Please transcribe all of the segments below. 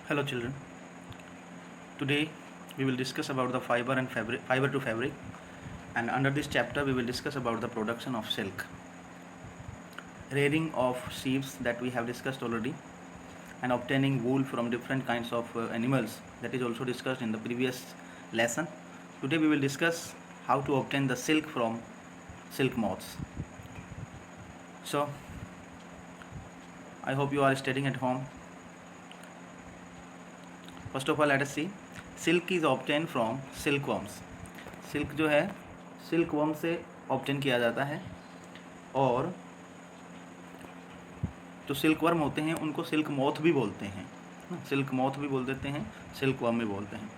Hello children. Today we will discuss about the fiber to fabric, and under this chapter we will discuss about the production of silk. Rearing of sheep that we have discussed already, and obtaining wool from different kinds of animals, that is also discussed in the previous lesson. Today we will discuss how to obtain the silk from silk moths. So I hope you are studying at home. First of all let us see silk is obtain from silk worms. Silk जो है silk worm से obtain किया जाता है, और जो silk worm होते हैं उनको सिल्क मोथ भी बोलते हैं. सिल्क मोथ भी बोल देते हैं, सिल्क वर्म भी बोलते हैं.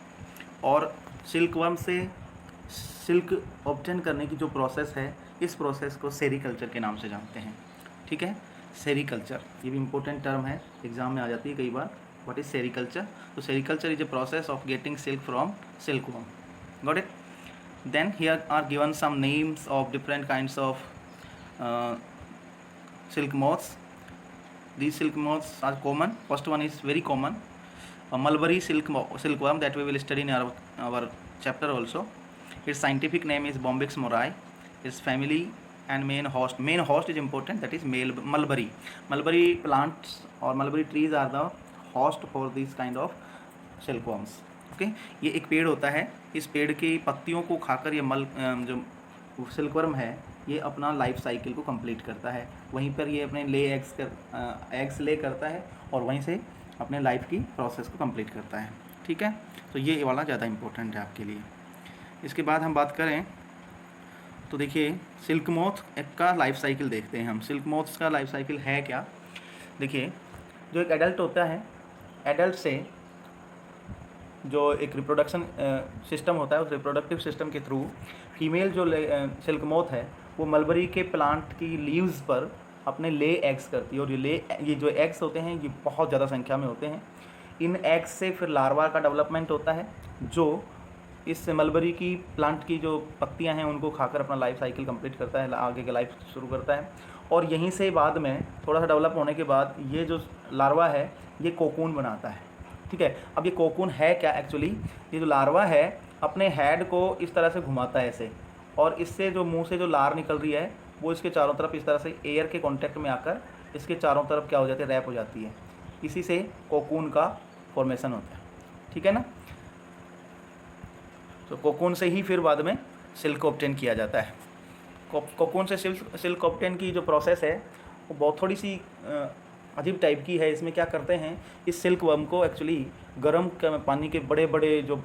और सिल्क वर्म से सिल्क ऑब्टेन करने की जो प्रोसेस है, इस प्रोसेस को सेरीकल्चर के नाम से जानते हैं. ठीक है, सेरीकल्चर ये भी इम्पोर्टेंट टर्म है, एग्जाम में आ जाती है कई बार. What is sericulture? So sericulture is a process of getting silk from silkworm. Got it? Then here are given some names of different kinds of silk moths. These silk moths are common. First one is very common, a mulberry silkworm that we will study in our chapter also. Its scientific name is Bombyx morai. Its family and main host is important, that is mulberry. Mulberry plants or mulberry trees are the host for this kind of silkworms. Okay, ये एक पेड़ होता है. इस पेड़ की पत्तियों को खाकर ये जो सिल्कवर्म है ये अपना लाइफ साइकिल को कंप्लीट करता है. वहीं पर ये अपने एग्स ले करता है और वहीं से अपने लाइफ की प्रोसेस को कंप्लीट करता है. ठीक है, तो ये वाला ज़्यादा इम्पोर्टेंट है आपके लिए. इसके बाद हम बात करें तो देखिए सिल्क मोथ का लाइफ साइकिल देखते हैं हम. सिल्क मोथ्स का लाइफ साइकिल है क्या? देखिए, जो एक एडल्ट होता है, एडल्ट से जो एक रिप्रोडक्शन सिस्टम होता है, उस रिप्रोडक्टिव सिस्टम के थ्रू फीमेल जो सिल्क मोथ है वो मलबरी के प्लांट की लीव्स पर अपने ले एग्स करती है. और ये जो एग्स होते हैं ये बहुत ज़्यादा संख्या में होते हैं. इन एग्स से फिर लार्वा का डेवलपमेंट होता है, जो इस मलबरी की प्लांट की जो पत्तियां हैं उनको खाकर अपना लाइफ साइकिल कंप्लीट करता है, आगे की लाइफ शुरू करता है. और यहीं से बाद में थोड़ा सा डेवलप होने के बाद ये जो लार्वा है ये कोकून बनाता है. ठीक है, अब ये कोकून है क्या एक्चुअली? ये जो लार्वा है अपने हेड को इस तरह से घुमाता है ऐसे, और इससे जो मुंह से जो लार निकल रही है वो इसके चारों तरफ इस तरह से एयर के कांटेक्ट में आकर इसके चारों तरफ क्या हो जाती है, रैप हो जाती है. इसी से कोकून का फॉर्मेशन होता है. ठीक है ना, तो कोकून से ही फिर बाद में सिल्क ऑब्टेन किया जाता है. कोकून से सिल्क ऑब्टेन की जो प्रोसेस है वो बहुत थोड़ी सी अजीब टाइप की है. इसमें क्या करते हैं, इस सिल्क वर्म को एक्चुअली गर्म पानी के बड़े बड़े जो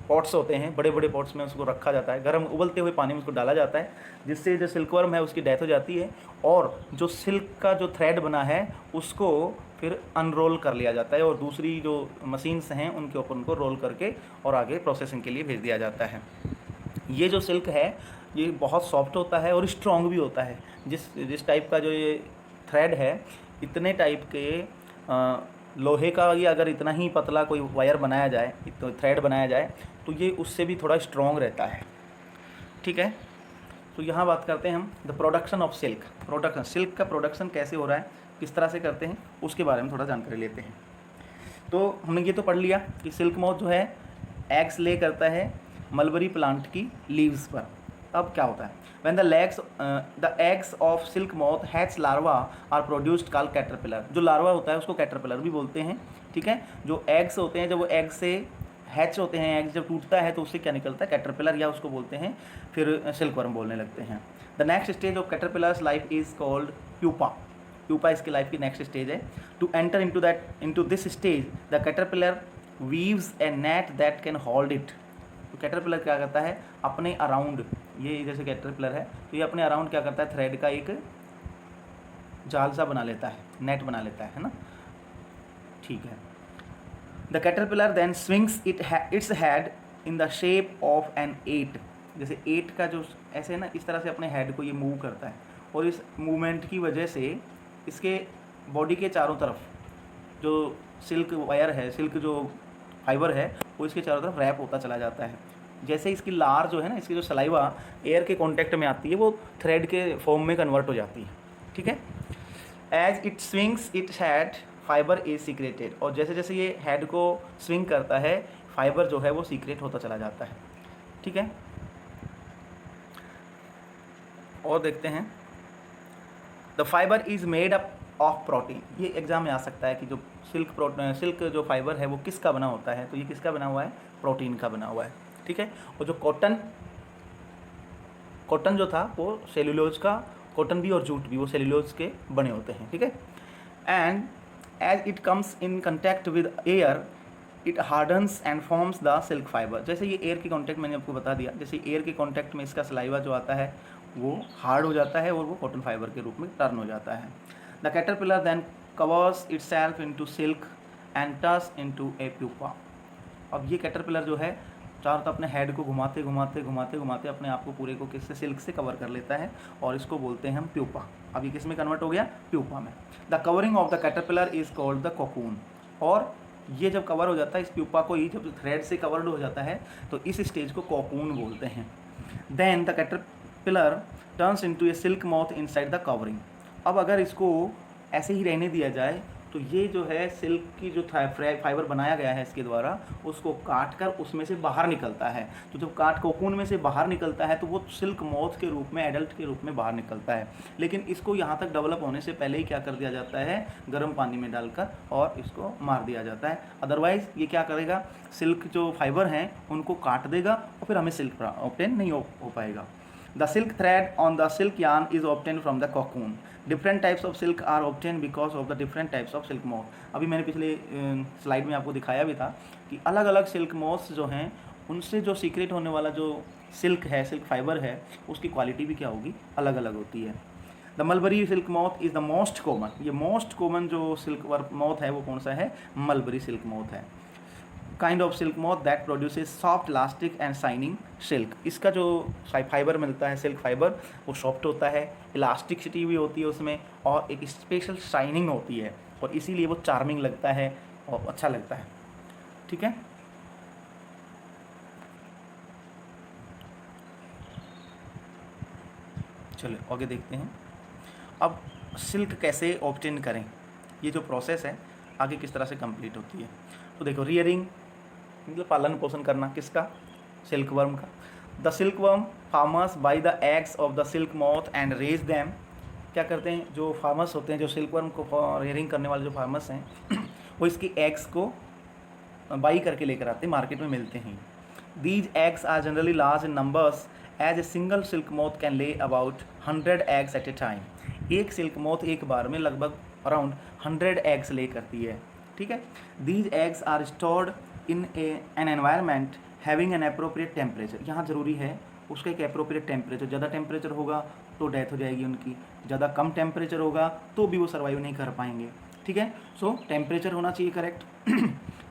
पॉट्स होते हैं, बड़े बड़े पॉट्स में उसको रखा जाता है. गर्म उबलते हुए पानी में उसको डाला जाता है, जिससे जो सिल्क वर्म है उसकी डेथ हो जाती है. और जो सिल्क का जो थ्रेड बना है उसको फिर अनरोल कर लिया जाता है, और दूसरी जो मशीन्स हैं उनके ऊपर उनको रोल करके और आगे प्रोसेसिंग के लिए भेज दिया जाता है. ये जो सिल्क है ये बहुत सॉफ्ट होता है और स्ट्रॉन्ग भी होता है. जिस टाइप का जो ये थ्रेड है, इतने टाइप के लोहे का ये अगर इतना ही पतला कोई वायर बनाया जाए, तो थ्रेड बनाया जाए, तो ये उससे भी थोड़ा स्ट्रॉन्ग रहता है. ठीक है, तो यहाँ बात करते हैं हम the production of silk. Silk का प्रोडक्शन कैसे हो रहा है, किस तरह से करते हैं, उसके बारे में थोड़ा जानकारी लेते हैं. तो हमने ये तो पढ़ लिया कि सिल्क मोथ जो है एग्स ले करता है मलबरी प्लांट की लीव्स पर. अब क्या होता है, when the eggs of silk moth hatch larva are produced called caterpillar. जो लार्वा होता है उसको कैटरपिलर भी बोलते हैं. ठीक है, जो एग्स होते हैं जब वो एग से हैच होते हैं, एग्स जब टूटता है तो उससे क्या निकलता है, कैटरपिलर, या उसको बोलते हैं फिर सिल्कवर्म बोलने लगते हैं. The next stage of caterpillars life is called pupa. Pupa इसकी लाइफ की नेक्स्ट स्टेज है. To enter into this stage the caterpillar weaves a net that can hold it. तो कैटरपिलर क्या करता है, अपने अराउंड, ये जैसे कैटरपिलर है तो ये अपने अराउंड क्या करता है, थ्रेड का एक जाल सा बना लेता है, नेट बना लेता है ना. ठीक है, the caterpillar then swings its head in the shape of an 8. जैसे 8 का जो ऐसे ना, इस तरह से अपने हेड को ये मूव करता है, और इस मूवमेंट की वजह से इसके बॉडी के चारों तरफ जो सिल्क वायर है, सिल्क जो फाइबर है वो इसके चारों तरफ रैप होता चला जाता है. जैसे इसकी लार जो है ना, इसकी जो सलाइवा एयर के कांटेक्ट में आती है वो थ्रेड के फॉर्म में कन्वर्ट हो जाती है. ठीक है, as it swings it head fiber is secreted, और जैसे जैसे ये हेड को स्विंग करता है फाइबर जो है वो सीक्रेट होता चला जाता है। ठीक है, और देखते हैं the fibre is made up of protein. ये एग्जाम में आ सकता है कि जो सिल्क जो फाइबर है वो किसका बना होता है, तो ये किसका बना हुआ है, प्रोटीन का बना हुआ है। ठीक है, और जो कॉटन जो था वो सेल्यूलोज का, कॉटन भी और जूट भी वो सेल्यूलोज के बने होते हैं। ठीक है, and as it comes in contact with air it hardens and forms the silk fiber. जैसे ये एयर के कॉन्टैक्ट, मैंने आपको बता दिया, जैसे एयर के कॉन्टैक्ट में इसका सलाइवा जो आता है वो हार्ड हो जाता है और वो कॉटन फाइबर के रूप में टर्न हो जाता है। The caterpillar then covers itself into silk and turns into a pupa. अब ये कैटरपिलर जो है चारों तरफ अपने हेड को घुमाते घुमाते घुमाते घुमाते अपने आप को पूरे को किससे, सिल्क से कवर कर लेता है, और इसको बोलते हैं हम प्यूपा। अब ये किस में कन्वर्ट हो गया, प्यूपा में। The covering of the caterpillar is called the cocoon. और ये जब कवर हो जाता है, इस प्यूपा को ही जब थ्रेड से कवर्ड हो जाता है तो इस स्टेज को कोकून बोलते हैं। Then the caterpillar turns into a silk moth inside the covering. अब अगर इसको ऐसे ही रहने दिया जाए तो ये जो है सिल्क की जो फाइबर बनाया गया है इसके द्वारा, उसको काट कर उसमें से बाहर निकलता है। तो जब कोकून में से बाहर निकलता है तो वो सिल्क मॉथ के रूप में, एडल्ट के रूप में बाहर निकलता है। लेकिन इसको यहाँ तक डेवलप होने से पहले ही क्या कर दिया जाता है, गर्म पानी में डालकर और इसको मार दिया जाता है। अदरवाइज़ ये क्या करेगा, सिल्क जो फाइबर हैं उनको काट देगा और फिर हमें सिल्क ऑब्टेन नहीं हो पाएगा। The silk thread on the silk yarn is obtained from the cocoon. Different types of silk are obtained because of the different types of silk moth. अभी मैंने पिछले स्लाइड में आपको दिखाया भी था कि अलग अलग सिल्क मोथ्स जो हैं उनसे जो सीक्रेट होने वाला जो सिल्क है, सिल्क फाइबर है, उसकी क्वालिटी भी क्या होगी, अलग अलग होती है। The mulberry silk moth is the most common. ये मोस्ट कॉमन जो सिल्क वर्क मोथ है वो कौन सा है, मलबरी सिल्क मोथ है। Kind of silk moth that produces soft elastic and shining silk. इसका जो फाइबर मिलता है, सिल्क फाइबर, वो सॉफ्ट होता है, इलास्टिसिटी भी होती है उसमें, और एक स्पेशल शाइनिंग होती है, और इसीलिए वो चार्मिंग लगता है और अच्छा लगता है। ठीक है, चलो आगे देखते हैं। अब सिल्क कैसे ऑब्टेन करें, ये जो प्रोसेस है आगे किस तरह से कंप्लीट होती है। तो देखो, रियरिंग मतलब पालन पोषण करना, किसका, सिल्क वर्म का। The silk worm farmers buy the eggs of the silk moth and raise them. क्या करते हैं जो फार्मर्स होते हैं, जो सिल्क वर्म को रियरिंग करने वाले जो फार्मर्स हैं वो इसकी एग्स को बाई करके लेकर आते हैं, मार्केट में मिलते हैं। These eggs are generally large in numbers as a single silk moth can lay about 100 eggs at a time. एक सिल्क मॉथ एक बार में लगभग अराउंड 100 एग्स ले करती है। ठीक है, these eggs are stored in an environment having an appropriate temperature. यहाँ ज़रूरी है उसका एक अप्रोप्रिएट टेम्परेचर। ज़्यादा टेम्परेचर होगा तो डेथ हो जाएगी उनकी, ज़्यादा कम टेम्परेचर होगा तो भी वो सर्वाइव नहीं कर पाएंगे। ठीक है, सो टेम्परेचर होना चाहिए करेक्ट,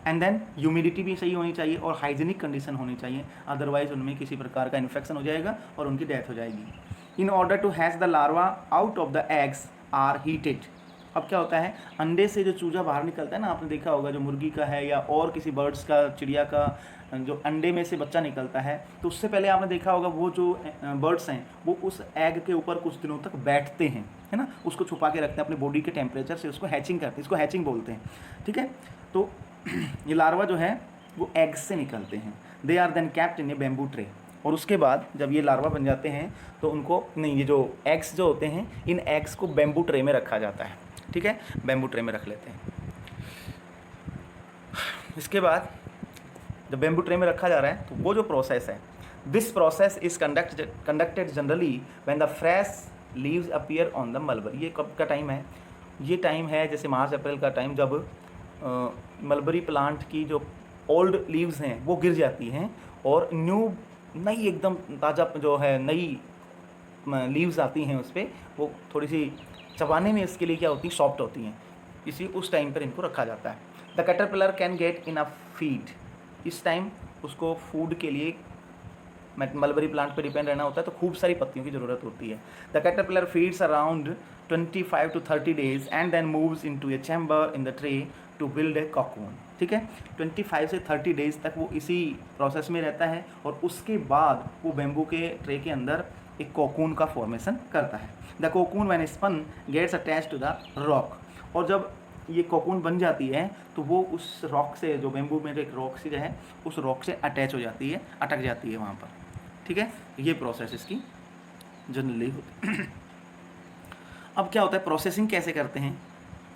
एंड देन ह्यूमिडिटी भी सही होनी चाहिए और हाइजीनिक कंडीशन होनी चाहिए, अदरवाइज उनमें किसी प्रकार का इन्फेक्शन हो जाएगा और उनकी डेथ हो जाएगी। In order to hatch the larva out of the eggs are heated. अब क्या होता है, अंडे से जो चूजा बाहर निकलता है ना, आपने देखा होगा, जो मुर्गी का है या और किसी बर्ड्स का, चिड़िया का, जो अंडे में से बच्चा निकलता है, तो उससे पहले आपने देखा होगा वो जो बर्ड्स हैं वो उस एग के ऊपर कुछ दिनों तक बैठते हैं, है ना, उसको छुपा के रखते हैं अपने बॉडी के टेम्परेचर से, उसको हैचिंग करते हैं, इसको हैचिंग बोलते हैं। ठीक है, तो ये लार्वा जो है वो एग्स से निकलते हैं। They are then kept in a bamboo tray. और उसके बाद जब ये लार्वा बन जाते हैं तो उनको नहीं, ये जो एग्स जो होते हैं, इन एग्स को बैम्बू ट्रे में रखा जाता है। ठीक है, बैम्बू ट्रे में रख लेते हैं। इसके बाद जब बैम्बू ट्रे में रखा जा रहा है तो वो जो प्रोसेस है, this process is conducted generally when the fresh leaves appear on the mulberry. ये कब का टाइम है, ये टाइम है जैसे मार्च अप्रैल का टाइम, जब मलबरी प्लांट की जो ओल्ड लीव्स हैं वो गिर जाती हैं और नई एकदम ताज़ा जो है नई लीव्स आती हैं उस पर, वो थोड़ी सी चबाने में इसके लिए क्या होती हैं, सॉफ्ट होती हैं। इसी उस टाइम पर इनको रखा जाता है। The caterpillar can get enough feed. इस टाइम उसको फूड के लिए मलबरी प्लांट पर डिपेंड रहना होता है, तो खूब सारी पत्तियों की ज़रूरत होती है। The caterpillar feeds around 25 to 30 days and then moves into a chamber in the tray to build a cocoon. ठीक है, 25 से 30 डेज तक वो इसी प्रोसेस में रहता है और उसके बाद वो बेम्बू के ट्रे के अंदर एक कोकून का फॉर्मेशन करता है। The cocoon when spun gets attach to the rock. और जब ये कोकून बन जाती है तो वो उस रॉक से, जो बेम्बू में एक रॉक से जो है उस रॉक से अटैच हो जाती है, अटक जाती है वहाँ पर। ठीक है, ये प्रोसेस इसकी जनरली होती है। अब क्या होता है, प्रोसेसिंग कैसे करते हैं?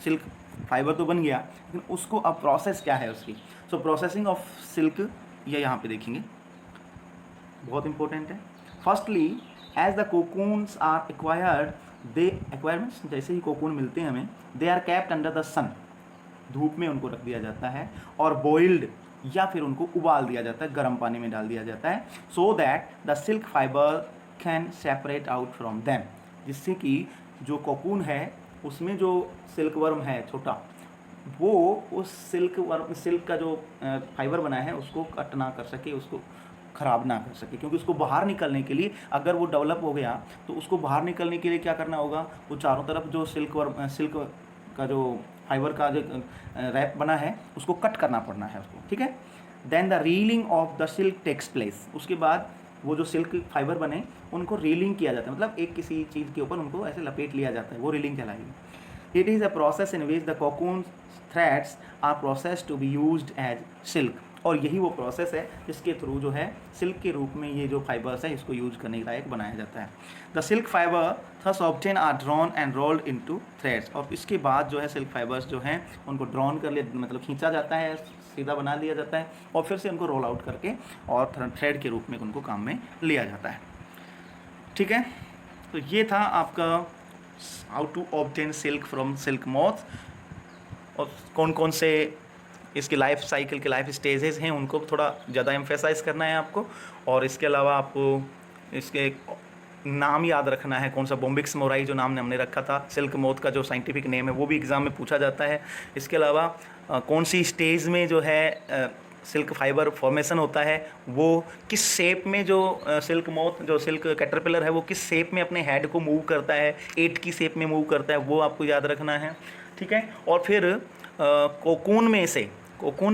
सिल्क फाइबर तो बन गया, लेकिन उसको अब प्रोसेस क्या है उसकी। सो प्रोसेसिंग ऑफ सिल्क ये यहाँ पे देखेंगे, बहुत इंपॉर्टेंट है। Firstly as the cocoons are acquired, the acquirements, जैसे ही कोकून मिलते हैं हमें, they are kept under the sun, धूप में उनको रख दिया जाता है, और बॉइल्ड या फिर उनको उबाल दिया जाता है, गर्म पानी में डाल दिया जाता है, so that the silk fibre can separate out from them, जिससे कि जो कोकून है उसमें जो सिल्क वर्म है छोटा, वो उस सिल्क का जो फाइबर बना है उसको कट ना कर सके, उसको ख़राब ना कर सके। क्योंकि उसको बाहर निकलने के लिए, अगर वो डेवलप हो गया तो उसको बाहर निकलने के लिए क्या करना होगा, वो चारों तरफ जो सिल्क का जो फाइबर का जो रैप बना है उसको कट करना पड़ना है उसको। ठीक है, then the reeling of the silk takes place, उसके बाद वो जो सिल्क फाइबर बने उनको रीलिंग किया जाता है, मतलब एक किसी चीज़ के ऊपर उनको ऐसे लपेट लिया जाता है, वो रीलिंग कहलाएगी। It is a process in which the cocoon threads are process to be used as silk, और यही वो प्रोसेस है जिसके थ्रू जो है सिल्क के रूप में ये जो फाइबर्स है इसको यूज करने के लायक बनाया जाता है। The silk fiber thus obtain are drawn and rolled into threads, और इसके बाद जो है सिल्क फाइबर्स जो हैं उनको ड्रॉन कर लिया, मतलब खींचा जाता है, सीधा बना दिया जाता है, और फिर से उनको रोल आउट करके और थ्रेड के रूप में उनको काम में लिया जाता है। ठीक है, तो ये था आपका how to obtain silk from silk moth, और कौन कौन से इसकी लाइफ साइकिल के लाइफ स्टेजेस हैं उनको थोड़ा ज़्यादा एम्फेसाइज करना है आपको। और इसके अलावा आपको इसके नाम याद रखना है, कौन सा बोम्बिक्स मोराई जो नाम हमने रखा था, सिल्क मोथ का जो साइंटिफिक नेम है वो भी एग्ज़ाम में पूछा जाता है। इसके अलावा कौन सी स्टेज में जो है सिल्क फाइबर फॉर्मेशन होता है, वो किस शेप में जो सिल्क मोथ जो सिल्क कैटरपिलर है वो किस शेप में अपने हेड को मूव करता है, 8 की शेप में मूव करता है, वो आपको याद रखना है। ठीक है, और फिर कोकून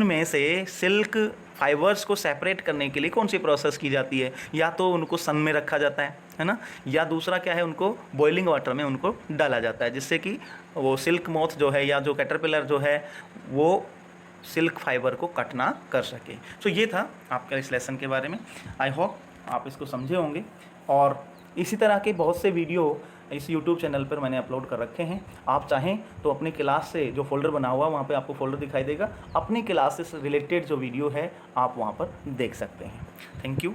में से सिल्क फाइबर्स को सेपरेट करने के लिए कौन सी प्रोसेस की जाती है, या तो उनको सन में रखा जाता है ना, या दूसरा क्या है उनको बॉइलिंग वाटर में उनको डाला जाता है, जिससे कि वो सिल्क मोथ जो है या जो कैटरपिलर जो है वो सिल्क फाइबर को कट ना कर सके। तो ये था आपका इस लेसन के बारे में। आई होप आप इसको समझे होंगे, और इसी तरह के बहुत से वीडियो इस YouTube चैनल पर मैंने अपलोड कर रखे हैं। आप चाहें तो अपनी क्लास से जो फोल्डर बना हुआ वहाँ पे आपको फोल्डर दिखाई देगा, अपनी क्लास से रिलेटेड जो वीडियो है आप वहाँ पर देख सकते हैं। Thank you.